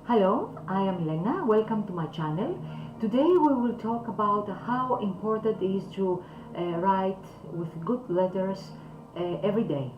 Hello, I am Lena. Welcome to my channel. Today we will talk about how important it is to write with good letters every day.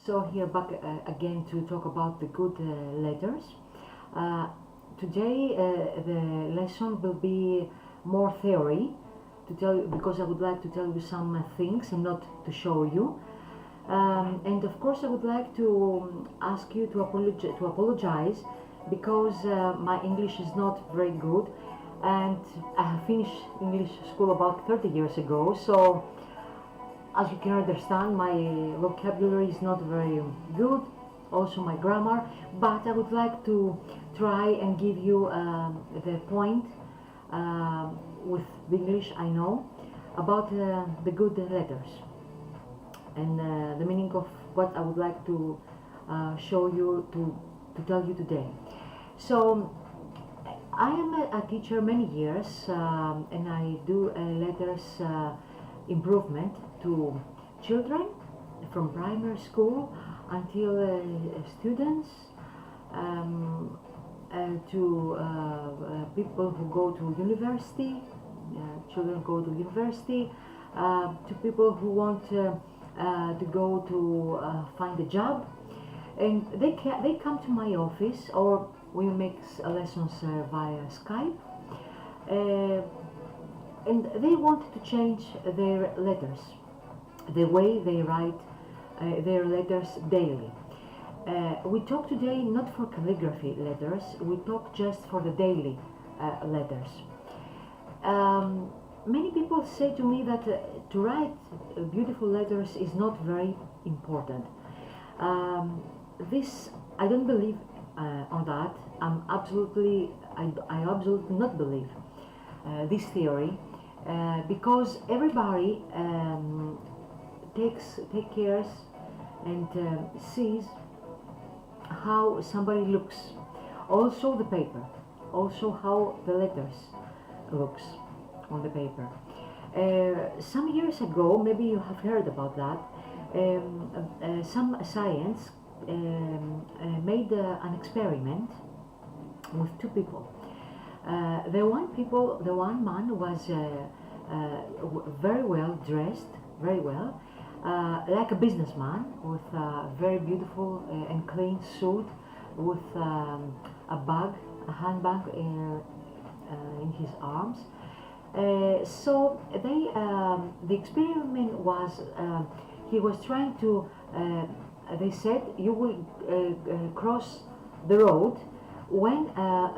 So here back again to talk about the good letters. Uh, Today the lesson will be more theory to tell you, because I would like to tell you some things and not to show you. And of course I would like to ask you to apologize because my English is not very good, and I have finished English school about 30 years ago, so as you can understand, my vocabulary is not very good, also my grammar, but I would like to try and give you the point uh, with the English I know about the good letters and the meaning of what I would like to show you, to tell you today. So I am a teacher many years, and I do letters improvement to children from primary school until students, to people who go to university, children go to university, to people who want to go to find a job, and they come to my office, or we make lessons via Skype, and they want to change their letters, the way they write their letters daily. We talk today not for calligraphy letters, we talk just for the daily letters. Many people say to me that to write beautiful letters is not very important. This, I don't believe on that. I absolutely not believe this theory, because everybody take cares and sees how somebody looks, also the paper, also how the letters looks on the paper. Some years ago, maybe you have heard about that, some science made an experiment with two people. The one man was very well dressed, very well, like a businessman, with a very beautiful and clean suit, with a bag, a handbag in his arms. So the experiment was, he was trying to, they said, you will cross the road when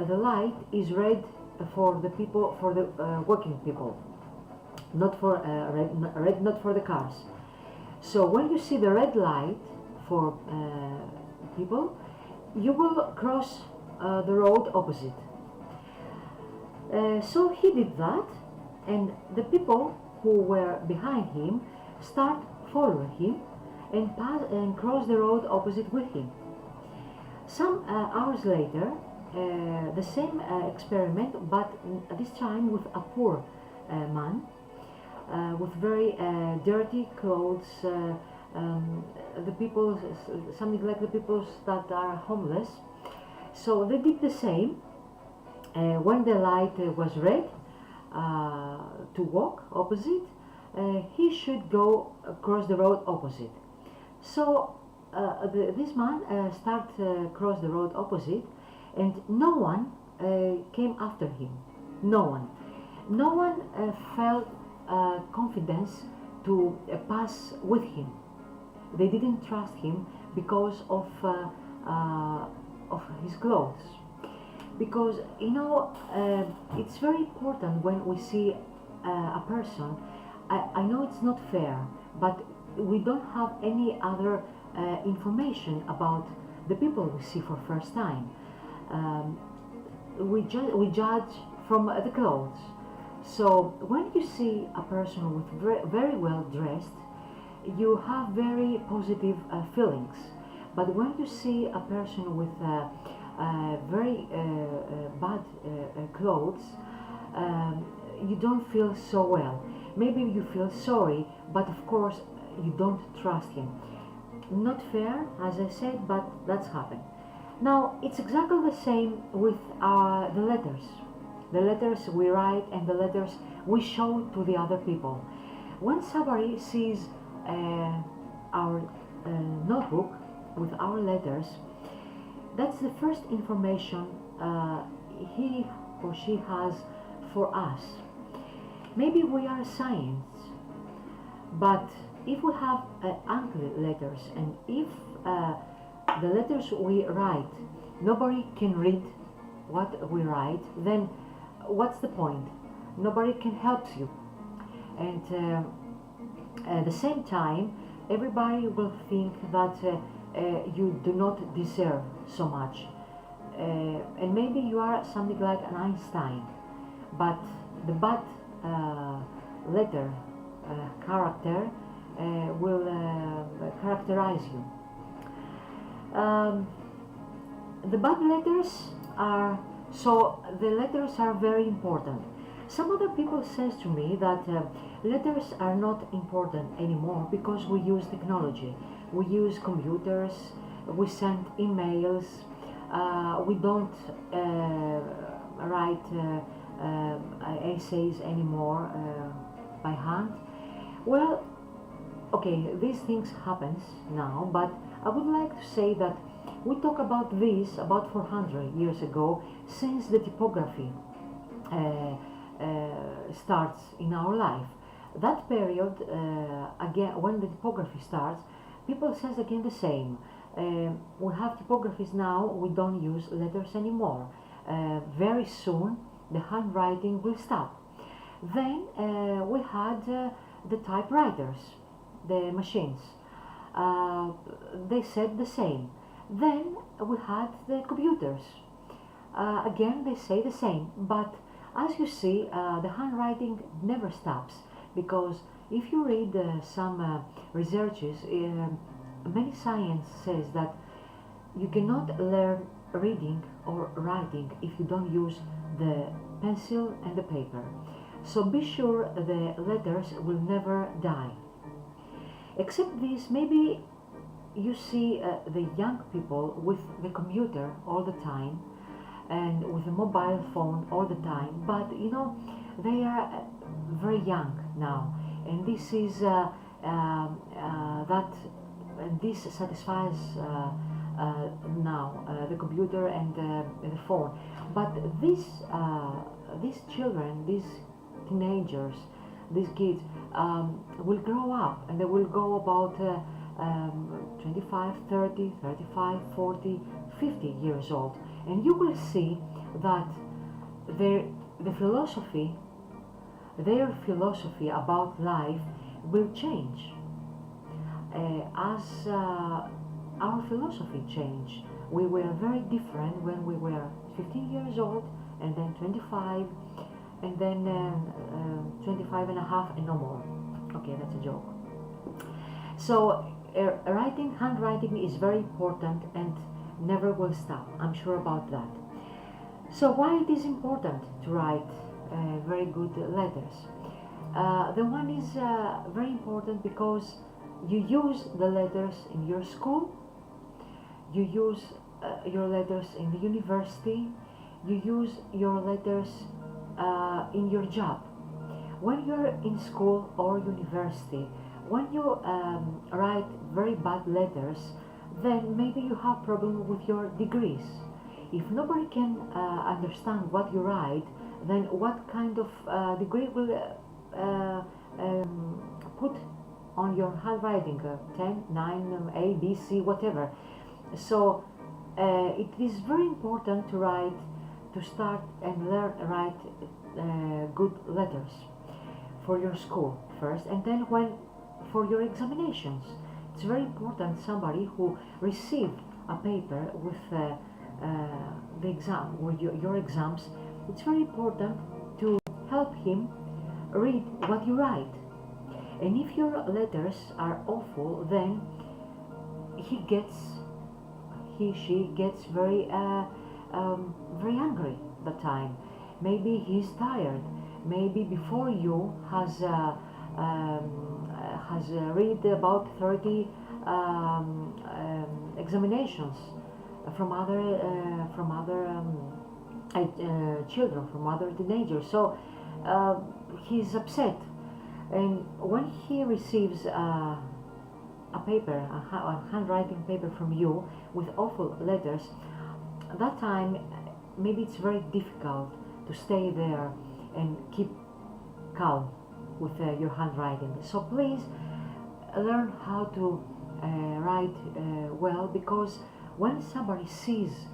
the light is red for the people, for the working people, not for red, not for the cars. So when you see the red light for people, you will cross the road opposite. So he did that, and the people who were behind him start following him and pass and cross the road opposite with him. Some hours later, the same experiment, but this time with a poor man, with very dirty clothes, the people, something like the people that are homeless. So they did the same. When the light was red to walk opposite, he should go across the road opposite. So this man start cross the road opposite, and no one came after him. No one felt confidence to pass with him. They didn't trust him because of his clothes. Because it's very important when we see a person. I know it's not fair, but we don't have any other information about the people we see for first time. We judge from the clothes. So when you see a person with very well dressed, you have very positive feelings. But when you see a person with very bad clothes, you don't feel so well. Maybe you feel sorry, but of course you don't trust him. Not fair, as I said, but that's happened. Now it's exactly the same with the letters. The letters we write and the letters we show to the other people. When somebody sees our notebook with our letters, that's the first information he or she has for us. Maybe we are science, but if we have ugly letters and if the letters we write, nobody can read what we write, then what's the point? Nobody can help you. And at the same time, everybody will think that you do not deserve so much. And maybe you are something like an Einstein, but the bad letter character will characterize you. The bad letters are, so the letters are very important. Some other people says to me that letters are not important anymore because we use technology. We use computers, we send emails, we don't write essays anymore by hand. Well, okay, these things happens now, but I would like to say that we talk about this about 400 years ago, since the typography starts in our life. That period, again, when the typography starts, people says again the same. We have typographies now, we don't use letters anymore. Very soon the handwriting will stop. Then we had the typewriters, the machines. They said the same. Then we had the computers. Again, they say the same. But as you see, the handwriting never stops, because if you read some researches, many science says that you cannot learn reading or writing if you don't use the pencil and the paper. So be sure the letters will never die. Except this, maybe you see the young people with the computer all the time and with a mobile phone all the time, but you know, they are very young now, and this is this satisfies now the computer and the phone. But these children, these teenagers, these kids will grow up and they will go about 25, 30, 35, 40, 50 years old, and you will see that their philosophy about life will change as our philosophy changed. We were very different when we were 15 years old, and then 25, and then 25 and a half, and no more. Okay, that's a joke. So handwriting is very important and never will stop. I'm sure about that. So why it is important to write very good letters? The one is very important because you use the letters in your school, you use your letters in the university, you use your letters in your job. When you're in school or university, when you write very bad letters, then maybe you have problem with your degrees. If nobody can understand what you write, then what kind of degree will put on your handwriting? 10, 9, A, B, C, whatever. So it is very important to start and learn write good letters for your school first, and then for your examinations. It's very important somebody who received a paper with the exam, with your exams. It's very important to help him read what you write. And if your letters are awful, then he gets, she gets very angry that time. Maybe he's tired. Maybe before you has read about 30 examinations from other children, from other teenagers. So he's upset, and when he receives a paper, a handwriting paper from you with awful letters, that time maybe it's very difficult to stay there and keep calm with your handwriting. So please learn how to write well, because when somebody sees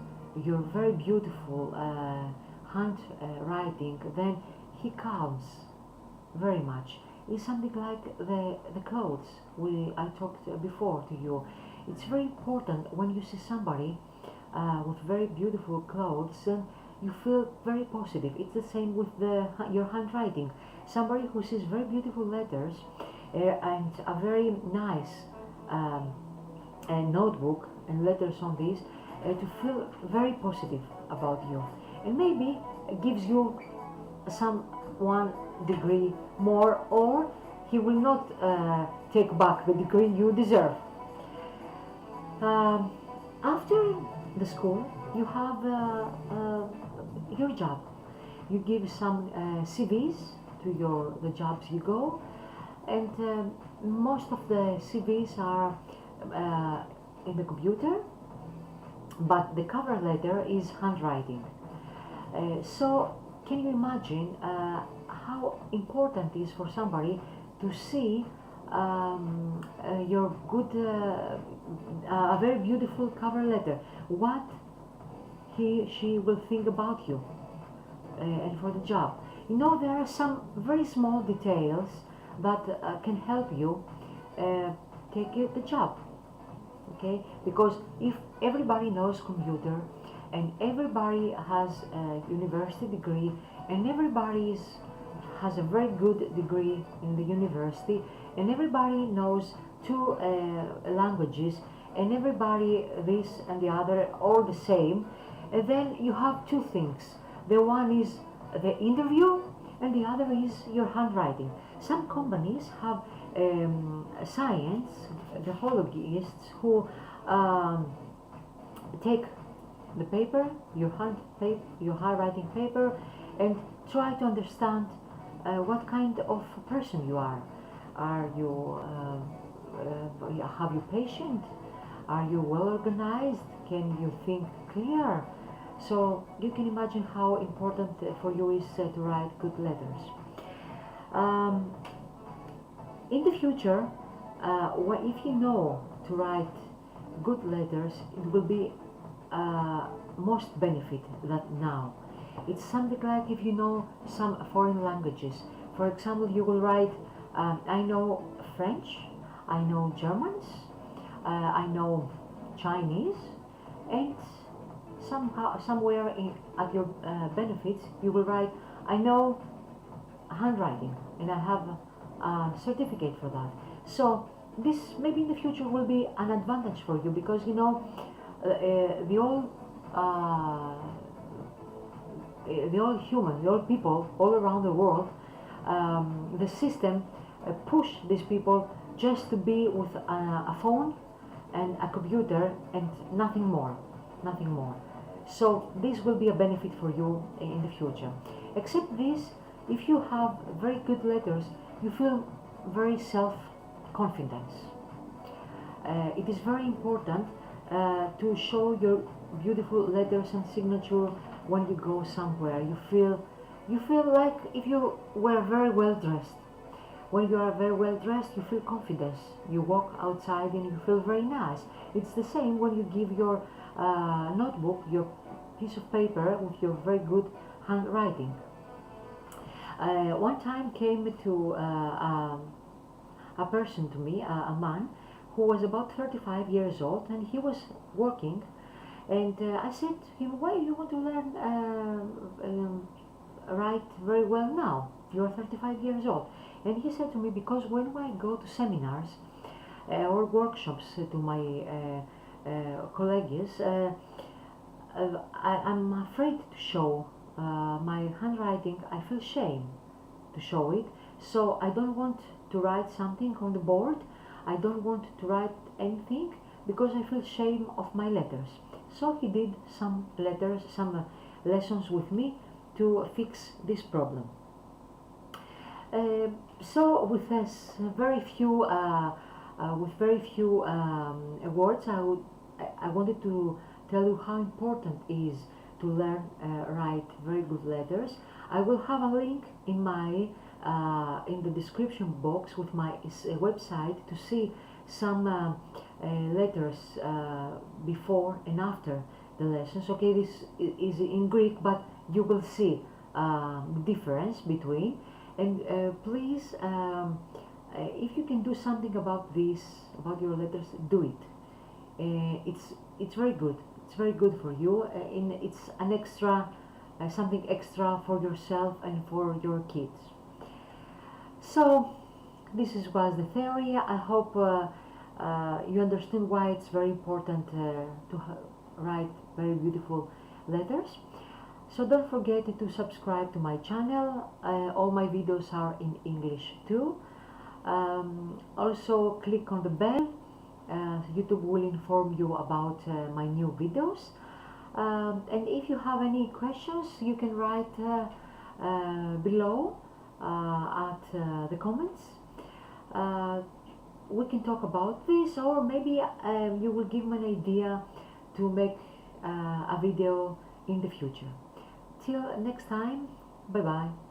your very beautiful handwriting, then he calms very much. It's something like the clothes I talked before to you. It's very important when you see somebody with very beautiful clothes, and you feel very positive. It's the same with your handwriting. Somebody who sees very beautiful letters and a very nice notebook and letters on this, to feel very positive about you, and maybe gives you some 1 degree more, or he will not take back the degree you deserve. After the school, you have your job. You give some CVs to the jobs you go, and most of the CVs are in the computer, but the cover letter is handwriting. So can you imagine how important it is for somebody to see your good, a very beautiful cover letter? What she will think about you and for the job. You know, there are some very small details that can help you take the job. Okay, because if everybody knows computer, and everybody has a university degree, and everybody has a very good degree in the university, and everybody knows 2 languages, and everybody this and the other all the same, and then you have 2 things. The one is the interview, and the other is your handwriting. Some companies have science, the hologists, who take the paper, your handwriting paper, and try to understand what kind of person you are. Are you have you patient? Are you well organized? Can you think clear? So you can imagine how important for you is to write good letters. In the future, if you know to write good letters, it will be most benefit than now. It's something like if you know some foreign languages. For example, you will write, I know French, I know Germans, I know Chinese, and somewhere at your benefits, you will write, I know handwriting, and I have a certificate for that. So this maybe in the future will be an advantage for you, because you know the all people all around the world, the system push these people just to be with a phone and a computer and nothing more. So this will be a benefit for you in the future. Except this, if you have very good letters, you feel very self-confidence. It is very important to show your beautiful letters and signature when you go somewhere. You feel like if you were very well dressed. When you are very well dressed, you feel confidence. You walk outside and you feel very nice. It's the same when you give your notebook, your piece of paper with your very good handwriting. One time came to a person to me, a man, who was about 35 years old, and he was working, and I said to him, why do you want to learn write very well now? You are 35 years old. And he said to me, because when I go to seminars or workshops to my colleagues, I'm afraid to show my handwriting. I feel shame to show it, so I don't want to write something on the board. I don't want to write anything because I feel shame of my letters. So he did some letters, some lessons with me to fix this problem. So with very few words, I wanted to tell you how important it is to learn write very good letters. I will have a link in my in the description box with my website to see some letters before and after the lessons. Okay, this is in Greek, but you will see the difference between. And please, if you can do something about this, about your letters, do it. It's very good. It's very good for you. It's an extra, something extra for yourself and for your kids. So this was the theory. I hope you understand why it's very important to write very beautiful letters. So don't forget to subscribe to my channel. All my videos are in English too. Also click on the bell. YouTube will inform you about my new videos. And if you have any questions, you can write below at the comments. We can talk about this, or maybe you will give me an idea to make a video in the future. Till next time, bye bye.